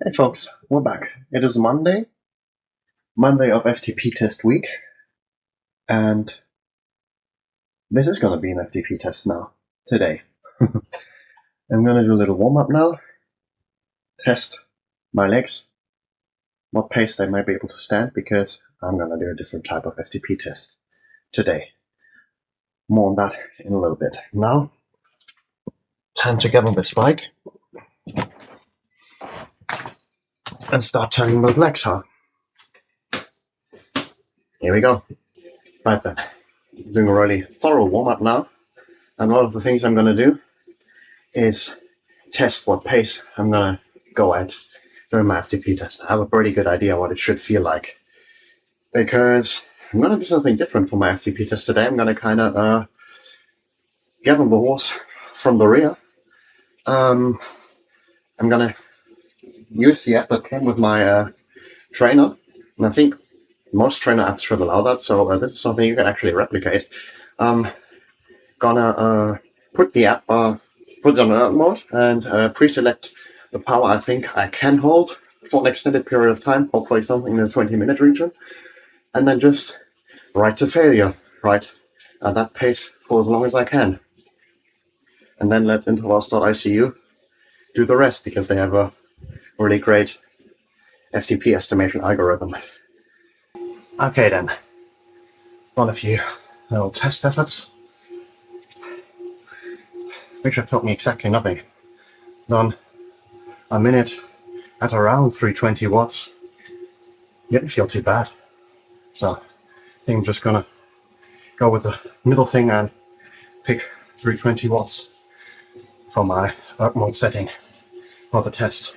Hey folks, we're back. It is Monday of FTP test week, and this is going to be an FTP test now, today. I'm going to do a little warm up now, test my legs, what pace they might be able to stand, because I'm going to do a different type of FTP test today. More on that in a little bit. Now, time to get on this bike and start turning those legs, huh? Here we go. Right then, doing a really thorough warm up now, and one of the things I'm going to do is test what pace I'm going to go at during my FTP test. I have a pretty good idea what it should feel like, because I'm going to do something different for my FTP test today. I'm going to kind of get on the horse from the rear. I'm going to use the app that came with my trainer, and I think most trainer apps should allow that, so this is something you can actually replicate. I'm gonna put the app, put it on alert mode, and pre-select the power I think I can hold for an extended period of time, hopefully something in the 20-minute region, and then just ride to failure, right at that pace for as long as I can. And then let intervals.icu do the rest, because they have a really great FTP estimation algorithm. Okay then, one of you little test efforts, which have taught me exactly nothing. Done a minute at around 320 watts. Didn't feel too bad. So I think I'm just gonna go with the middle thing and pick 320 watts for my work mode setting for the test.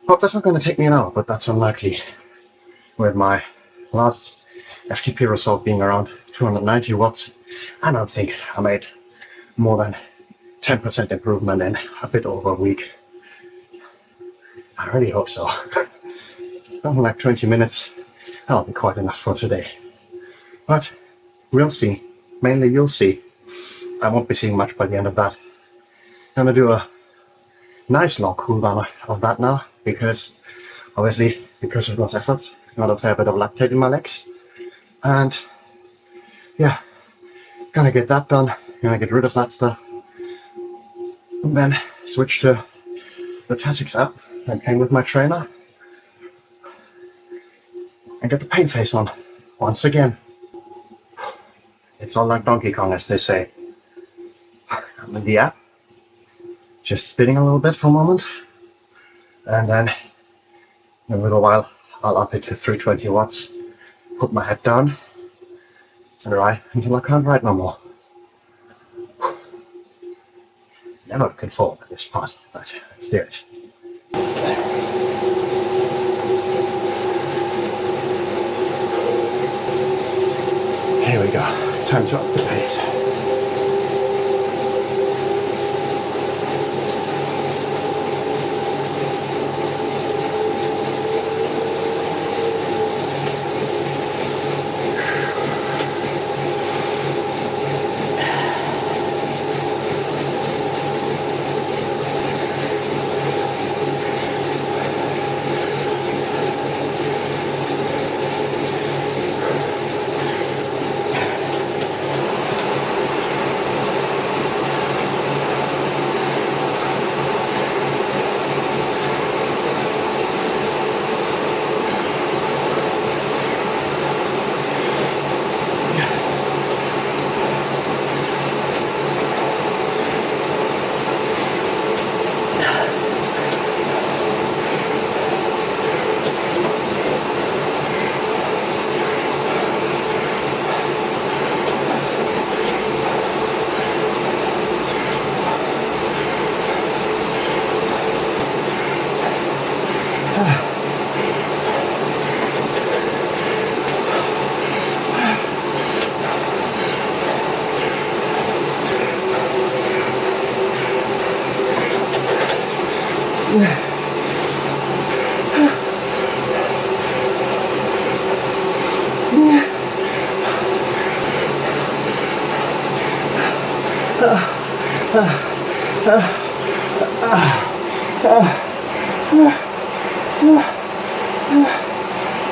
Hope that's not gonna take me an hour, but that's unlikely, with my last FTP result being around 290 watts. I don't think I made more than 10% improvement in a bit over a week. I really hope so. Something like 20 minutes, that'll be quite enough for today. But we'll see. Mainly you'll see. I won't be seeing much by the end of that. I'm gonna do a nice long cooldown of that now, because obviously, because of those efforts, I got a fair bit of lactate in my legs. And yeah, gonna get that done, gonna get rid of that stuff, and then switch to the Tasix app that came with my trainer, and get the pain face on once again. It's all like Donkey Kong, as they say. I'm in the app, just spinning a little bit for a moment, and then in a little while I'll up it to 320 watts, put my head down, and ride until I can't ride no more. Never looking forward to this part, but let's do it. Here we go, time to up the pace.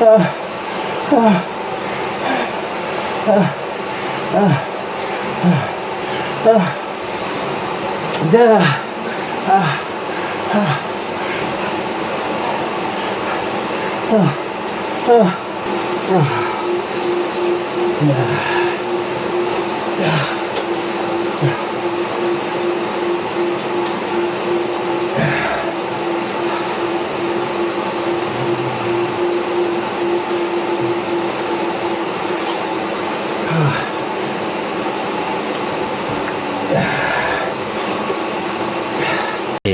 A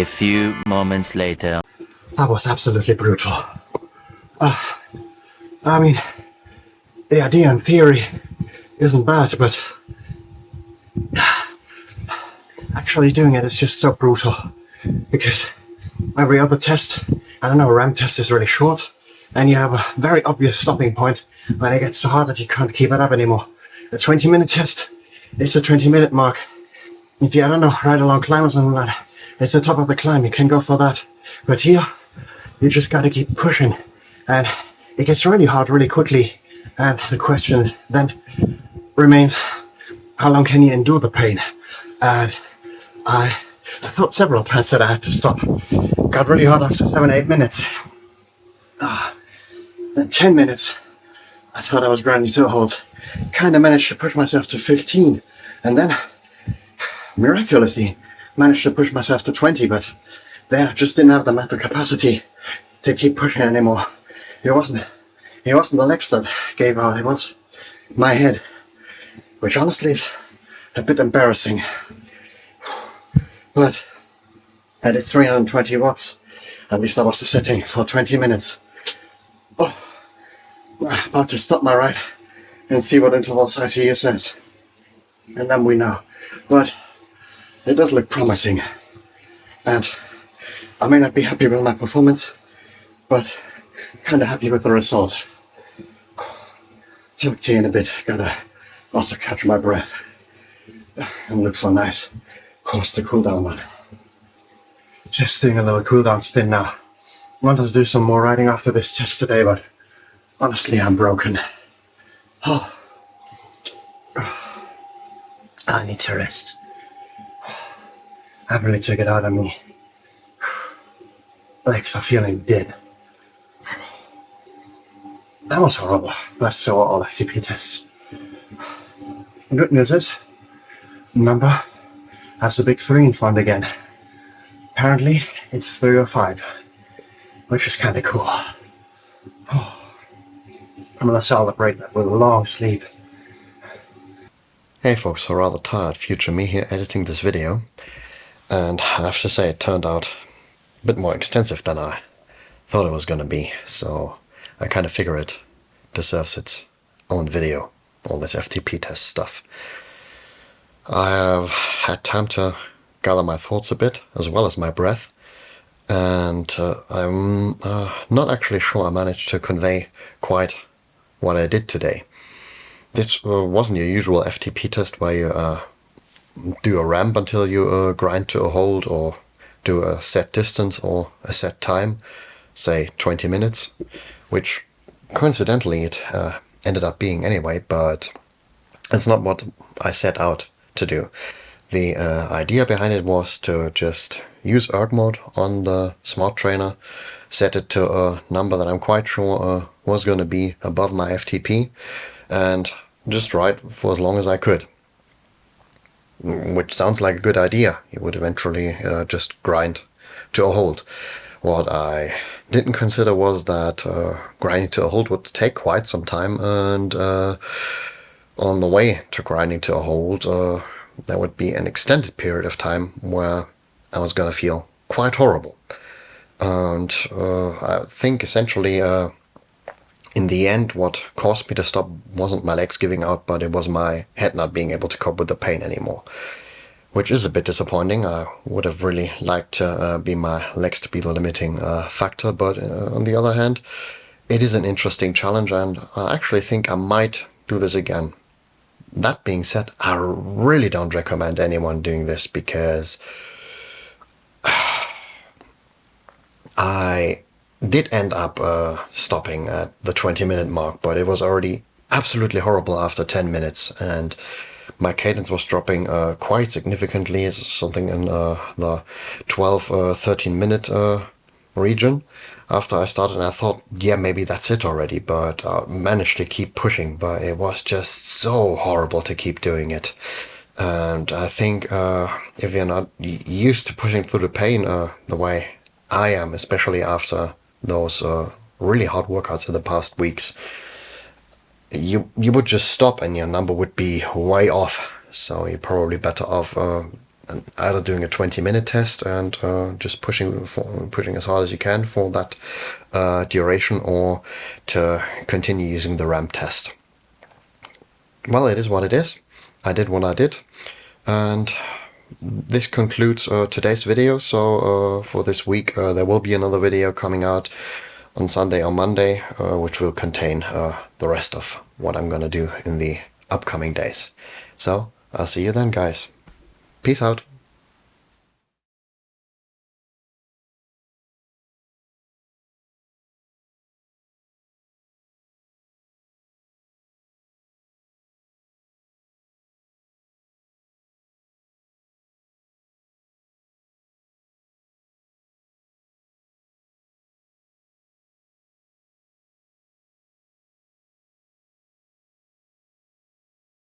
few moments later. That was absolutely brutal. I mean, the idea in theory isn't bad, but actually doing it is just so brutal. Because every other test, I don't know, a RAM test is really short, and you have a very obvious stopping point when it gets so hard that you can't keep it up anymore. A 20-minute test, it's a 20-minute mark. If you, I don't know, ride a long climb or something like that, it's the top of the climb, you can go for that. But here, you just gotta keep pushing, and it gets really hard really quickly. And the question then remains, how long can you endure the pain? And I thought several times that I had to stop. Got really hard after 7-8 minutes. Then 10 minutes, I thought I was grinding to a halt. Kind of managed to push myself to 15, and then miraculously managed to push myself to 20, but there I just didn't have the mental capacity to keep pushing anymore. It wasn't the legs that gave out, it was my head, which honestly is a bit embarrassing. But I did 320 watts, at least that was the setting, for 20 minutes. Oh, about to stop my ride and see what interval size he says, and then we know. But it does look promising, and I may not be happy with my performance, but kind of happy with the result. Talk to you in a bit. Gotta also catch my breath and look for a nice course to cool down on. Just doing a little cool down spin now. Wanted to do some more riding after this test today, but honestly I'm broken. Oh. I need to rest. That really took it out of me. Legs are feeling dead. That was horrible, but so are all FTP tests. The good news is, remember, that's the big 3 in front again. Apparently, it's 3 or 5, which is kind of cool. Oh. I'm gonna celebrate that with a long sleep. Hey folks, a rather tired future me here editing this video, and I have to say it turned out a bit more extensive than I thought it was gonna be, so I kind of figure it deserves its own video, all this FTP test stuff. I have had time to gather my thoughts a bit, as well as my breath, and I'm not actually sure I managed to convey quite what I did today. This wasn't your usual FTP test where you do a ramp until you grind to a hold, or do a set distance or a set time, say 20 minutes, which coincidentally it ended up being anyway, but it's not what I set out to do. The idea behind it was to just use erg mode on the smart trainer, set it to a number that I'm quite sure was going to be above my FTP, and just ride for as long as I could. Which sounds like a good idea. You would eventually just grind to a hold. What I didn't consider was that grinding to a hold would take quite some time, and on the way to grinding to a hold, there would be an extended period of time where I was going to feel quite horrible. And I think essentially in the end, what caused me to stop wasn't my legs giving out, but it was my head not being able to cope with the pain anymore. Which is a bit disappointing. I would have really liked to be my legs to be the limiting factor, but on the other hand, it is an interesting challenge, and I actually think I might do this again. That being said, I really don't recommend anyone doing this, because I did end up stopping at the 20-minute mark, but it was already absolutely horrible after 10 minutes, and my cadence was dropping quite significantly. It's something in the 12, 13 minute region. After I started, I thought, yeah, maybe that's it already, but I managed to keep pushing, but it was just so horrible to keep doing it. And I think if you're not used to pushing through the pain the way I am, especially after those really hard workouts in the past weeks, you would just stop and your number would be way off. So you're probably better off either doing a 20-minute test and just pushing as hard as you can for that duration, or to continue using the ramp test. Well, it is what it is. I did what I did, and this concludes today's video. So for this week there will be another video coming out on Sunday or Monday, which will contain the rest of what I'm gonna do in the upcoming days. So I'll see you then, guys. Peace out.